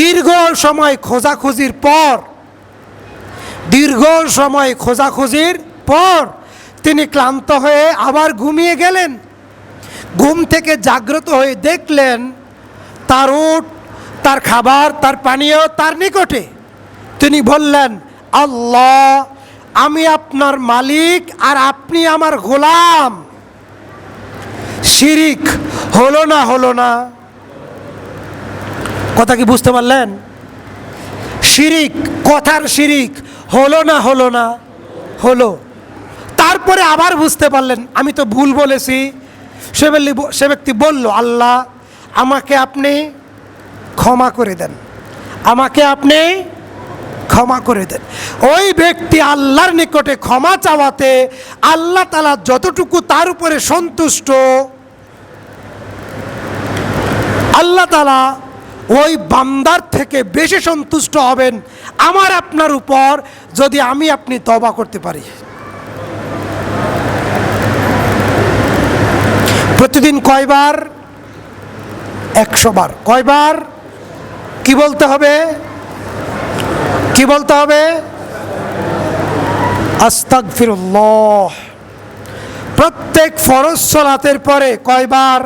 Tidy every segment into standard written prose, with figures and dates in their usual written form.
দীর্ঘ সময় খোঁজাখুঁজির পর তিনি ক্লান্ত হয়ে আবার ঘুমিয়ে গেলেন। ঘুম থেকে জাগ্রত হয়ে দেখলেন তার উট, তার খাবার, তার পানীয় তার নিকটে। তিনি বললেন, আল্লাহ, আমি আপনার মালিক আর আপনি আমার গোলাম। শিরিক হলো না? কথা কি বুঝতে পারলেন? শিরিক, কথার শিরিক হলো না? হলো। তারপরে আবার বুঝতে পারলেন আমি তো ভুল বলেছি। সে ব্যক্তি বলল, আল্লাহ, আমাকে আপনি ক্ষমা করে দেন, ওই ব্যক্তি আল্লাহর নিকটে ক্ষমা চাওয়াতে আল্লাহ তাআলা যতটুকু তার উপরে সন্তুষ্ট, আল্লাহ তাআলা ওই বান্দার থেকে বেশি সন্তুষ্ট হবেন আমার আপনার উপর যদি আপনি তওবা করতে পারি। প্রতিদিন কয়বার? 100 বার। কয়বার? কি বলতে হবে? আস্তাগফিরুল্লাহ। প্রত্যেক ফরজ সালাতের পরে কয়বার?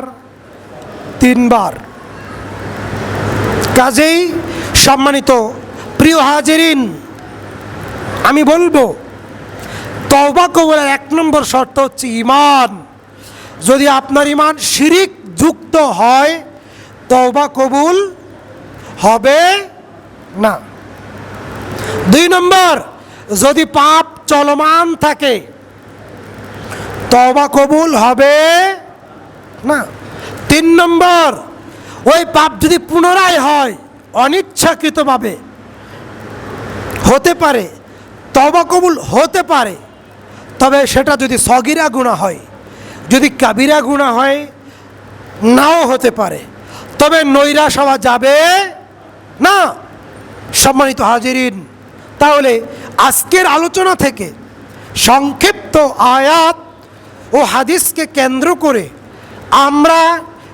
3 বার। কাজেই সম্মানিত প্রিয় হাজিরিন, আমি বলবো তওবা কবুলের 1 নম্বর শর্ত হচ্ছে ঈমান। যদি আপনার ঈমান শিরিক যুক্ত হয় তওবা কবুল হবে না। 2 নম্বর, যদি পাপ চলমান থাকে তওবা কবুল হবে না। 3 নম্বর, ওই পাপ যদি পুনরায় হয় অনিচ্ছাকৃতভাবে হতে পারে, তওবা কবুল হতে পারে, তবে সেটা যদি সগীরা গুনাহ হয়, যদি কাবিরা গুনাহ হয় নাও হতে পারে, তবে নৈরাশ হওয়া যাবে না। সম্মানিত হাজিরিন, তাহলে আজকের আলোচনা থেকে সংক্ষিপ্ত আয়াত ও হাদিসকে কেন্দ্র করে আমরা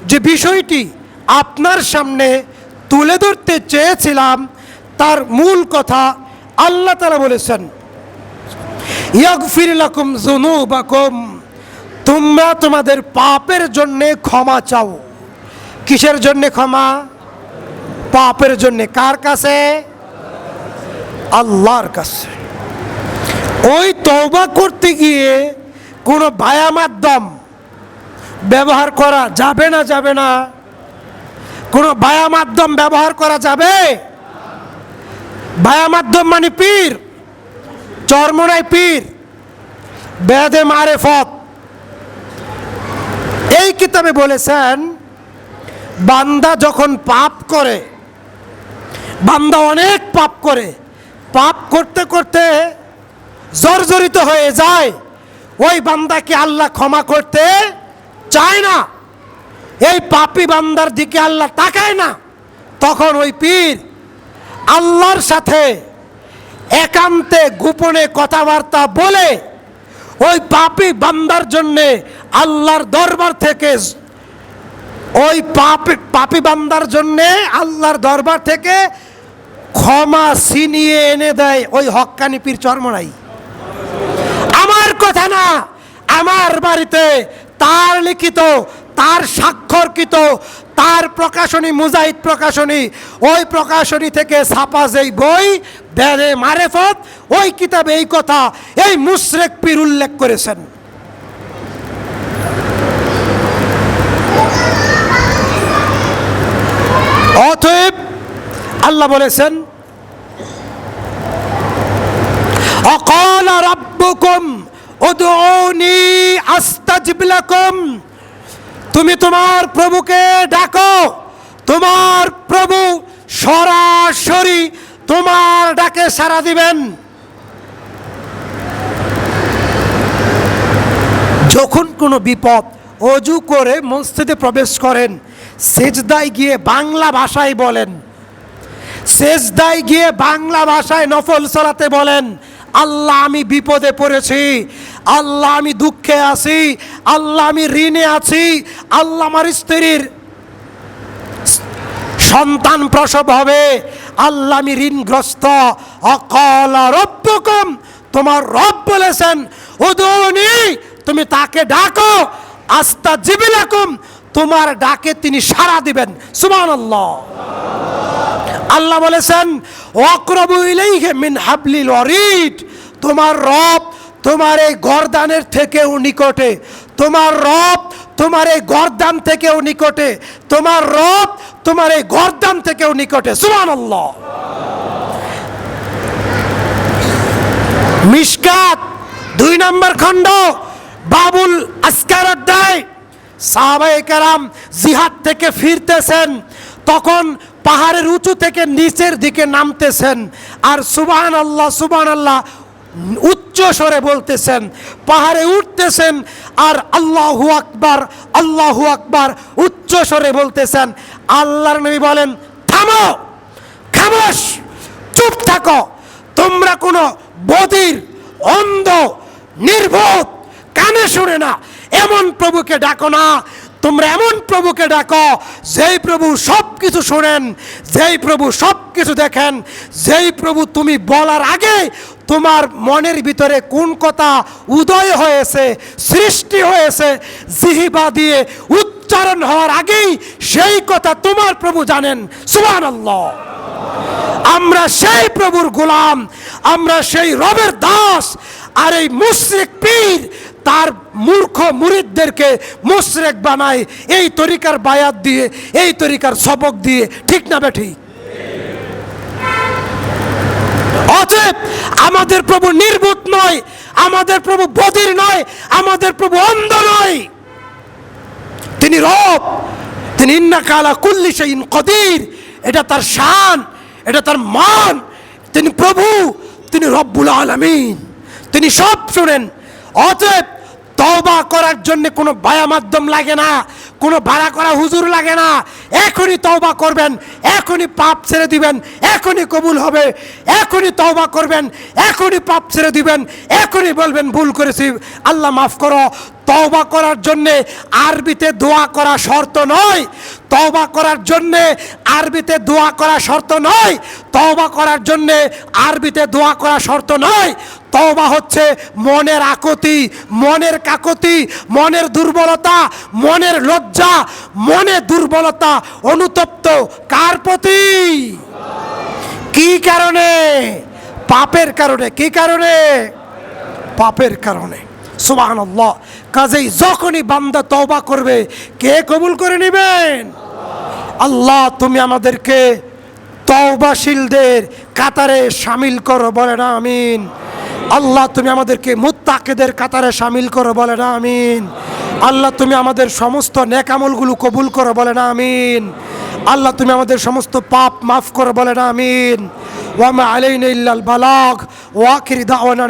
যে বিষয়টি আপনার সামনে তুলে ধরতে চেয়েছিলাম তার মূল কথা আল্লাহ তাআলা বলেছেন, ইয়াগফির লাকুম যুনুবাকুম, তোমরা তোমাদের পাপের জন্য ক্ষমা চাও। কিসের জন্য ক্ষমা? পাপের জন্য। কার কাছে? আল্লাহর কাছে। ওই তওবা করতে গিয়ে কোনো ভায়া মাধ্যম ব্যবহার করা যাবে না? কোনো ভায়া মাধ্যম ব্যবহার করা যাবে? ভায়া মাধ্যম মানে পীর, চরমোনাই পীর, বেদে মারেফত। এই কিতাবে বলেছেন বান্দা যখন পাপ করে, বান্দা অনেক পাপ করে, পাপ করতে করতে জর্জরিত হয়ে যায়, ওই বান্দাকে আল্লাহ ক্ষমা করতে চায় না। এই পাপী বান্দার দিকে আল্লাহ তাকায় না। তখন ওই পীর আল্লাহর সাথে একান্তে গোপনে কথাবার্তা বলে ওই পাপী বান্দার জন্যে আল্লাহর দরবার থেকে, ওই পাপী বান্দার জন্যে আল্লাহর দরবার থেকে ক্ষমা ছিনিয়ে এনে দেয় ওই হক্কানি পীর চরমোনাই। আমার কথা না, আমার বাড়িতে তার লিখিত, তার স্বাক্ষরকৃত, তার প্রকাশনী, মুজাহিদ প্রকাশনী, ওই প্রকাশনী থেকে ছাপা যেই বই বেদে মারেফত, ওই কিতাবে এই কথা এই মুশরিক পীর উল্লেখ করেছেন। অতএব আল্লাহ বলেছেন, অকালা রাব্বুকুম উদউনি আস্তাজিব লাকুম, তুমি তোমার প্রভুকে ডাকো, তোমার প্রভু সরাসরি তোমার ডাকে সাড়া দিবেন। যখন কোনো বিপদ, অজু করে মসজিদে প্রবেশ করেন, সেজদায় গিয়ে বাংলা ভাষায় বলেন, সেজদায় গিয়ে বাংলা ভাষায় নফল সালাতে বলেন, আল্লাহ আমি বিপদে পড়েছি, আল্লাহ আমি দুঃখে আছি, আল্লাহ আমি ঋণে আছি, আল্লাহ আমার স্ত্রীর সন্তান প্রসব হবে, আল্লাহ আমি ঋণগ্রস্ত। অকালা রব্বুকুম, তোমার রব বলেছেন উদুনি, তুমি তাকে ডাকো, আস্তাজিব লাকুম, তোমার ডাকে তিনি সাড়া দিবেন। সুবহানাল্লাহ। আল্লাহ বলেছেন ওয়াকরাবু ইলাইহি মিন হাবলিল ওয়ারিদ, তোমার রব তোমার এই গর্দানের থেকেও নিকটে, তোমার রব তোমার এই গর্দান থেকেও নিকটে, তোমার রব তোমার এই গর্দান থেকেও নিকটে। সুবহানাল্লাহ। মিশকাত 2 নম্বর খণ্ড, বাবুল আসকার অধ্যায়। সাহাবায়ে কেরাম জিহাদ থেকে ফিরতেছেন, তখন পাহাড়ের উঁচু থেকে নিচের দিকে নামতেছেন আর সুবহানাল্লাহ সুবহানাল্লাহ উচ্চ স্বরে বলতেছেন। পাহাড়ে উঠতেছেন আর আল্লাহু আকবার আল্লাহু আকবার উচ্চ স্বরে বলতেছেন। আল্লাহর নবী বলেন থামো, খামোশ, চুপ থাকো, তোমরা কোনো বধির, অন্ধ, নির্বোধ, কানে শুনে না এমন প্রভুকে ডাকো না। তোমরা এমন প্রভুকে ডাকো যেই প্রভু সব কিছু শোনেন, যেই প্রভু সব কিছু দেখেন, যেই প্রভু তুমি বলার আগে তোমার মনের ভিতরে কোন কথা উদয় হয়েছে, সৃষ্টি হয়েছে, জিহ্বা দিয়ে উচ্চারণ হওয়ার আগেই সেই কথা তোমার প্রভু জানেন। সুবহানাল্লাহ। আমরা সেই প্রভুর গোলাম, আমরা সেই রবের দাস। আর এই মুশরিক পীর তার মূর্খ মুরিদদেরকে মুশরিক বানায় এই তরিকার বায়াত দিয়ে, এই তরিকার সবক দিয়ে। ঠিক না বেঠিক? অতএব আমাদের প্রভু নির্বোধ নয়, আমাদের প্রভু বধির নয়, আমাদের প্রভু অন্ধ নয়। তিনি রব, তিনি ইন্নাকা আলা কুল্লি শাইইন কদির, এটা তার শান, এটা তার মান। তিনি প্রভু, তিনি রব্বুল আলামিন, তিনি সব শুনেন। অতএব তওবা করার জন্য কোনো বায়া মাধ্যম লাগে না, কোনো ভাড়া করা হুজুর লাগে না। এখনই তওবা করবেন, এখনই পাপ ছেড়ে দিবেন, এখনই কবুল হবে। এখনই তওবা করবেন, এখনই পাপ ছেড়ে দিবেন, এখনই বলবেন ভুল করেছি, আল্লাহ মাফ করো। তওবা করার জন্যে আরবিতে দোয়া করা শর্ত নয়, তওবা করার জন্যে আরবিতে দোয়া করা শর্ত নয়, তওবা করার জন্যে আরবিতে দোয়া করা শর্ত নয়। তওবা হচ্ছে মনের আকুতি, মনের কাকুতি, মনের দুর্বলতা, মনের লজ্জা, মনের দুর্বলতা, অনুতপ্ত কার প্রতি? কি কারণে? পাপের কারণে। কি কারণে? পাপের কারণে। সুবহানাল্লাহ। কাজেই যখনই বান্দা তওবা করবে, কে কবুল করে নেবেন? আল্লাহ তুমি আমাদেরকে তওবাশীলদের কাতারে শামিল করো, বলেন আমিন। আল্লাহ তুমি আমাদেরকে মুত্তাকিদের কাতারে শামিল করো, বলেন আমিন। আল্লাহ তুমি আমাদের সমস্ত নেক আমলগুলো কবুল করো, বলেন আমিন। আল্লাহ তুমি আমাদের সমস্ত পাপ মাফ করো, বলেন আমিন। ওয়া মা আলাইনা ইল্লাল বালাগ ওয়া আখির দাওয়ানা।